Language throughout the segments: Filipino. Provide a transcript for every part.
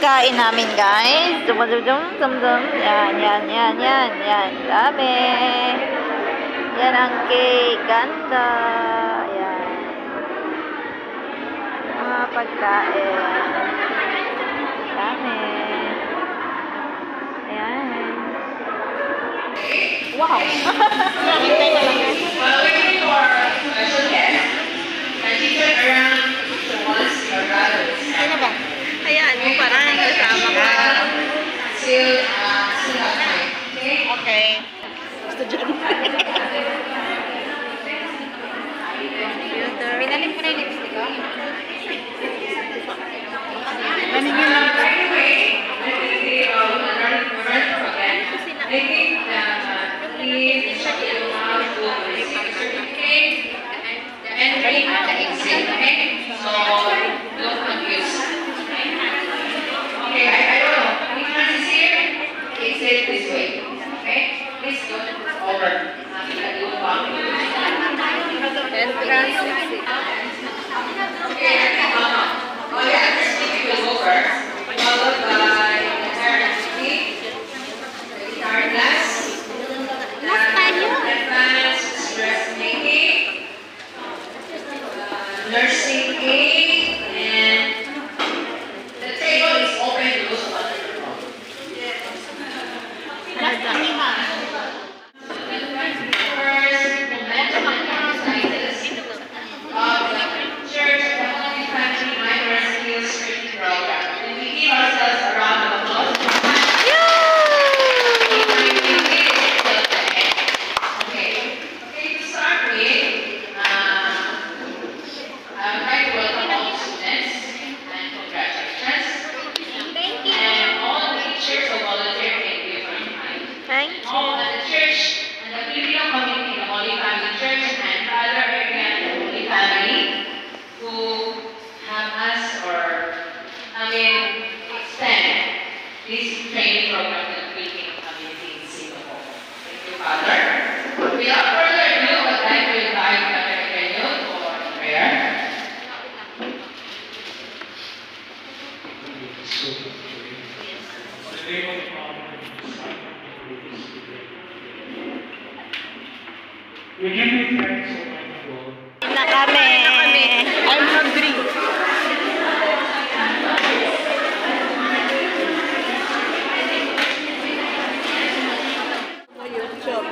pagkain namin, guys. Zum. Yan. Dami. Yan ang cake. Ganda. Yan. Mga pagkain. Dami. Ayan. Wow. Hintay na lang. Sino ba? Ayan, yung parang kasama ka. Okay. Gusto dyan. Pinalip mo na yung lipstick ko? Nanigyan lang. Nursing aid, and the table is open to those who want to go. Church Family Minor Skills Training Program. And we give ourselves a round of applause. Okay, to start with, I would like to welcome all the students and congratulations. Thank you. And all the teachers who volunteered, thank you for your time. Thank All you. the church and the Filipino community, the Holy Family Church and the other area and the Holy Family who have us extend this training program to the Filipino community in Singapore. Thank you, Father. Without further ado, I would like to invite Father Eugenio for prayer. We give you thanks, Almighty God. Na kami. I'm hungry.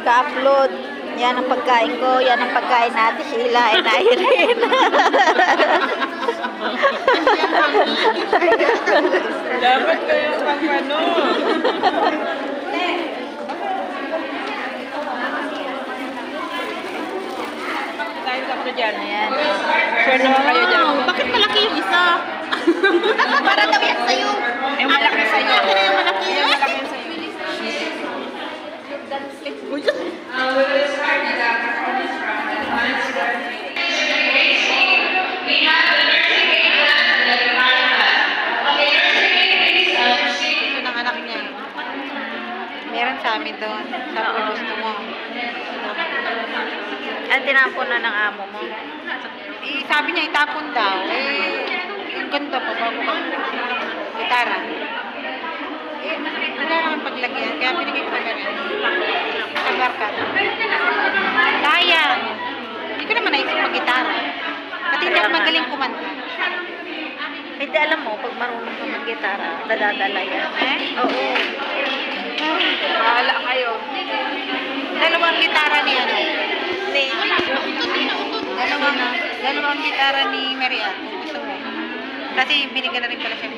Ka-upload. Yan ang pagkain ko. Yan ang pagkain natin. Sheila and Irene. Dapat kayo pang ano. Tayo sa upload dyan. Ayan. Sure naman kayo dyan. Bakit malaki yung isa? Para daw yan sa'yo. Eh, malaki sa'yo. Akin na yung malaki. Eh, malaki yun sa'yo. We will start with the performance from advanced learning. We have the nursing aid class and the primary class. Okay, nursing aid, please proceed. Ito ng anak niya. Meron sa amin doon. Sabi ko gusto mo. At tinapon na ng amo mo. Sabi niya itapon daw. Yung ganda pa bago ka. Gitara. Wala naman paglagyan. Kaya binigay ko na rin. Sa barkada. Sayang. Hindi ko naman naisip mag-gitara. Pati hindi ako magaling kumanta. Hindi alam mo, pag marunong ka mag-gitara, dadadala yan. Oo. Bahala kayo. Dalawang gitara ni ano? Dalawang gitara ni Maria. Kung gusto mo. Kasi binigyan na rin pala siya.